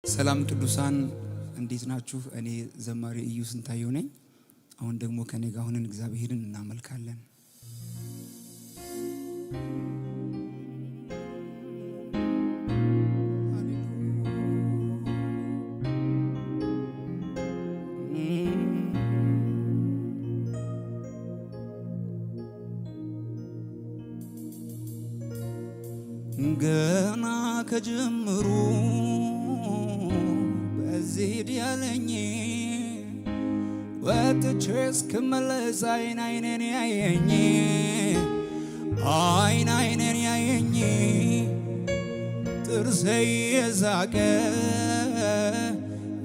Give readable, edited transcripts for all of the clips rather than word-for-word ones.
ሰላም ቅዱሳን እንዴት ናችሁ? እኔ ዘማሪ እዩ ስንታየው ነኝ። አሁን ደግሞ ከኔ ጋር ሆነን እግዚአብሔርን እናመልካለን። ገና ከጅምሩ በዚህ ያለኝ ወጥቼ እስክመለስ አይኔን ያየኝ አይኔን ያየኝ ጥርሴ የዛቀ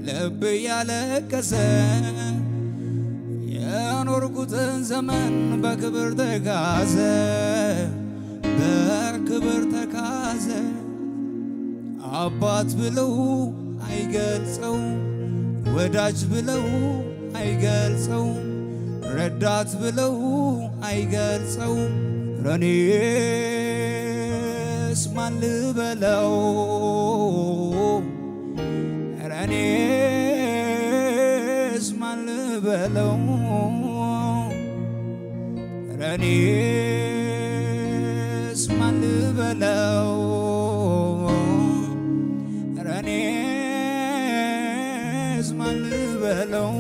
ልብ ያለቀሰ የኖርኩትን ዘመን በክብር ተካዘ በክብር ተካዘ። አባት ብለው አይገልጸው፣ ወዳጅ ብለው አይገልጸው፣ ረዳት ብለው አይገልጸው። ረኔስ ማን ልበለው? ረኔስ ማን ልበለው? ረኔስ ማን ልበለው? ረኔስ ማን ልበለው?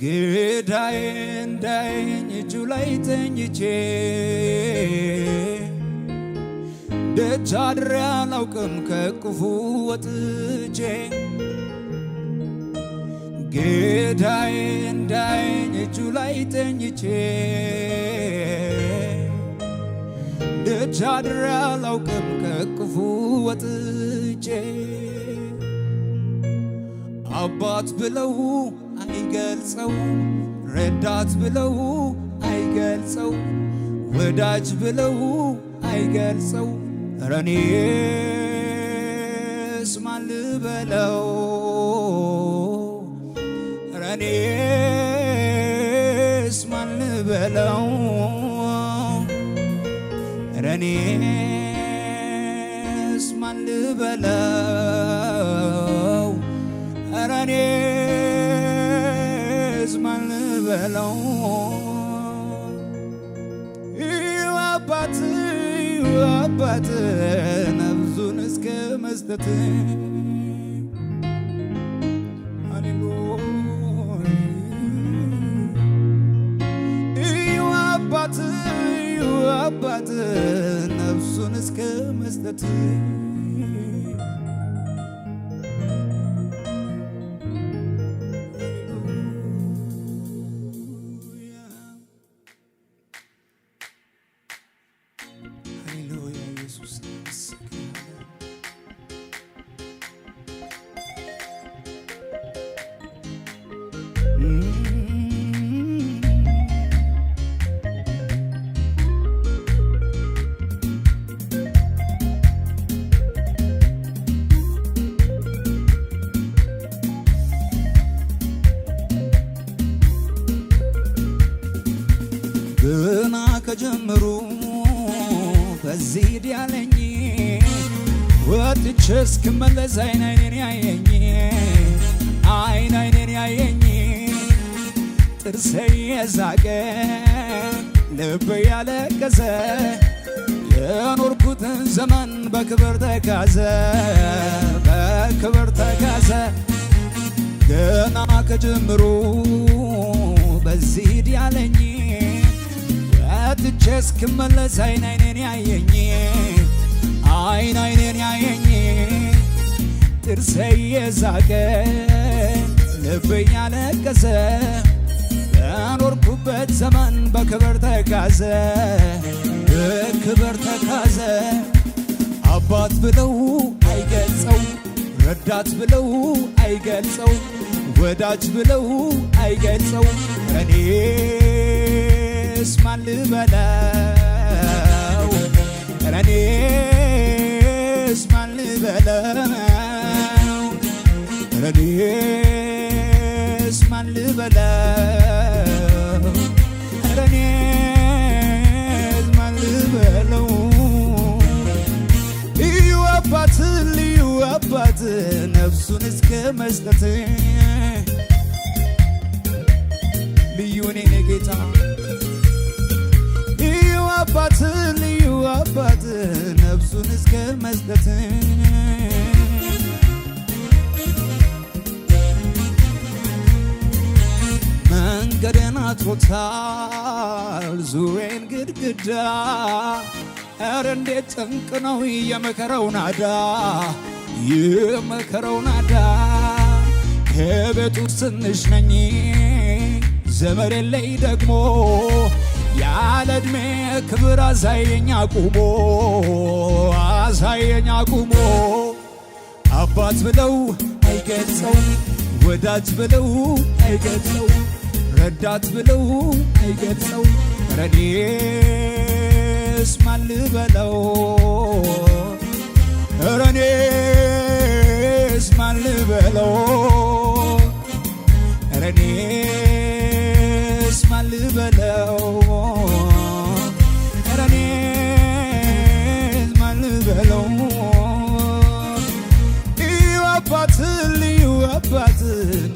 ገዳዬ እንዳየኝ እጁ ላይ ተኝቼ ደጅ አድሬ አላውቅም ከቅፉ ወጥቼ። ገዳዬ እንዳየኝ እጁ ላይ ተኝቼ ደጅ አድሬ አላውቅም ከቅፉ ወጥቼ። አባት ብለው አይገልጸው፣ ረዳት ብለው አይገልጸው፣ ወዳጅ ብለው አይገልጸው። ረኔስ ማን ልበለው? ረኔስ ማን ልበለው? ረኔስ ማን ልበለው? ረኔስ ማን ልበለው? አባት ነፍሱን እስከ መስጠት ሃሌሉያ። አባት ነፍሱን እስከ መስጠት ገና ከጀምሩ በዚህ ያለኝ ወጥቼ እስክመለስ አይኔን ያየኝ አይኔን ያየኝ ጥርሴ የዛቀ ልብ ያለቀሰ የኖርኩትን ዘመን በክብር ተካዘ በክብር ተካዘ። ገና ከጀምሩ በዚህ ያለኝ ወጥቼ እስክመለስ አይኔን ያየኝ አይኔን ያየኝ ጥርሴ የዛቀ ልብ ያለቀሰ የኖርኩበት ዘመን በክብር ተካዘ በክብር ተካዘ። አባት ብለው አይገልጸው፣ ረዳት ብለው አይገልጸው፣ ወዳጅ ብለው አይገልጸው። ረኔስ ማን ልበለው? ረኔስ ማን ልበለው? ረኔስ ልበለው? ኧረ እኔስ ማን ልበለው? ልዩ አባት ልዩ አባት ነፍሱን እስከ መስጠት ልዩ ነኝ ጌታ ልዩ አባት ልዩ አባት ነፍሱን እስከ መስጠት መንገድን አጥሮታል ዙሬን ግድግዳ ኧረ እንዴት ጭንቅ ነው የመከራው ናዳ የመከራው ናዳ ከቤቱ ትንሽ ነኝ ዘመድ የለኝ ደግሞ ያለ ዕድሜ ክብር አሳየኝ አቁሞ አባት ብለው አይገልጸው ወዳጅ ብለው አይገልጸው ረዳት ብለው አይገልጸው ኧረ እኔስ ማን ልበለው? ኧረ እኔስ ማን ልበለው? ኧረ እኔስ ማን ልበለው? ኧረ እኔስ ማን ልበለው? ልዩ አባት ልዩ አባት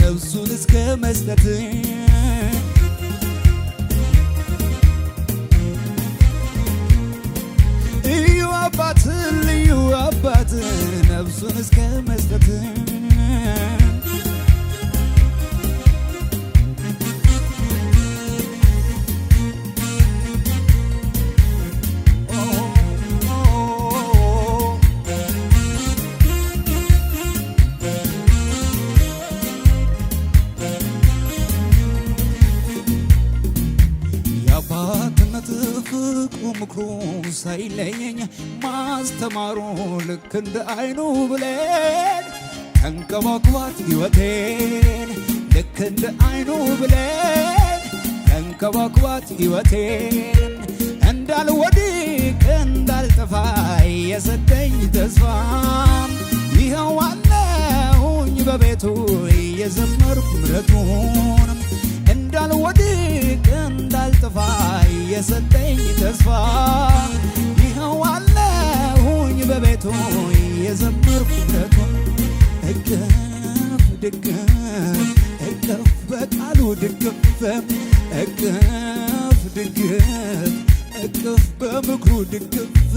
ነፍሱን እስከ መስጠት ልዩ አባት ልዩ አባት ነፍሱን እስከ መስጠት የአባትነት ፍቅሩ ምክሩ ሳይለየኝ ማስተማሩ ልክ እንደ አይኑ ብሌን ተንከባክቧት ሕይወቴን ልክ እንደ አይኑ ብሌን ተንከባክቧት ሕይወቴን እንዳልወድቅ እንዳልጠፋ የሰጠኝ ተስፋ ይኸው አለሁኝ በቤቱ የዘመርኩ ምሕረቱን እንዳልወድቅ እንዳልጠፋ የሰጠኝ ተስፋ ይኸው አለሁኝ በቤቱ የዘመርኩ ምሕረቱን እቅፍ ድግፍ እቅፍ በቃሉ ድግፍ እቅፍ ድግፍ እቅፍ በምክሩ ድግፍ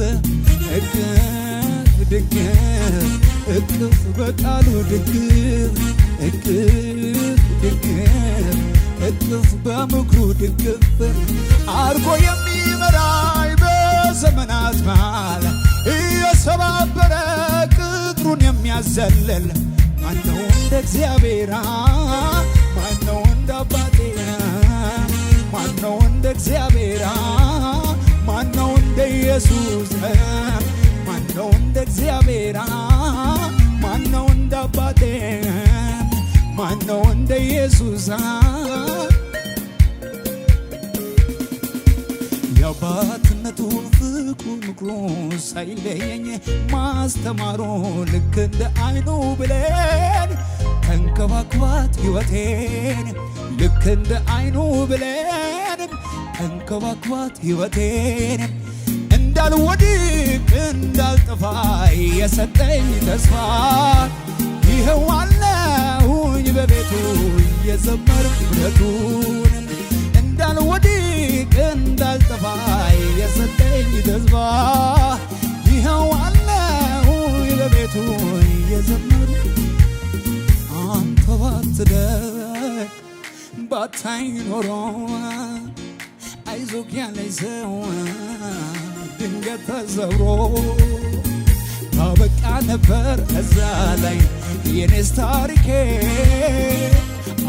እቅፍ ድግፍ እቅፍ በቃሉ ድግፍ እቅፍ ድግፍ እቅፍ በምክሩ ድግፍ አርጎ የሚመራኝ በዘመናት መሃል እየሰባበረ ቅጥሩን የሚያዘልል ማነው እንደ እግዚአብሔር? ማነው እንደ አባቴ? ማነው እንደ እግዚአብሔር? ማነው እንደ ኢየሱስ? ማነው እንደ እግዚአብሔር? ማነው እንደ አባቴ? ማነው እንደ ኢየሱስ? የአባትነቱ ፍቅሩ ምክሩ ሳይለየኝ ማስተማሩ ልክ እንደ አይኑ ብሌን ተንከባክቧት ሕይወቴን ልክ እንደ አይኑ ብሌን ተንከባክቧት ሕይወቴን እንዳልወድቅ እንዳልጠፋ የሰጠኝ ተስፋ ይኸው አለሁኝ በቤቱ የዘመርኩ ምሕረቱን እንዳልወድቅ እንዳልጠፋ የሰጠኝ ተስፋ ይኸው አለሁኝ በቤቱ የዘመርኩ አንተ ባትደግ ባታይ ኖሮ አይዞህ ያለኝ ሰው ድንገት ተሰብሮ ባበቃ ነበር እዛ ላይ የኔስ ታሪኬ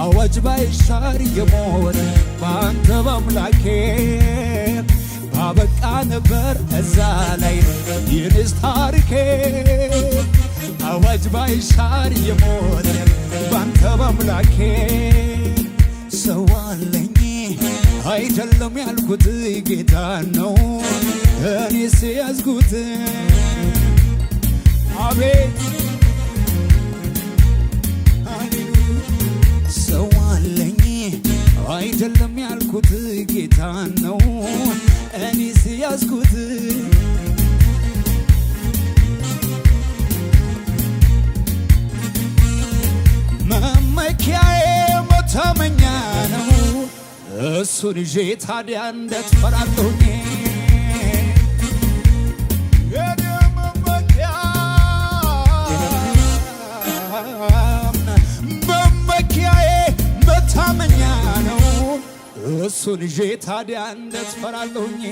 አዋጅ ባይሻር የሞት በአንተ በአምላኬ ባበቃ ነበር እዛ ላይ የኔስ ታሪኬ አዋጅ ባይሻር የሞት በአንተ በአምላኬ ሰው አለኝ አይደለም ያልኩት ጌታ ነው እኔስ ያዝኩት አቤት ሰው አለኝ ያዝኩት ጌታን ነው እኔስ ያዝኩት መመኪያዬ መታመኛ ነው እሱን ይዤ ታዲያ እንዴት እፈራለሁኝ መመኪያዬ መታመኛ ነው እሱን ይዤ ታዲያ እንዴት እፈራለሁኝ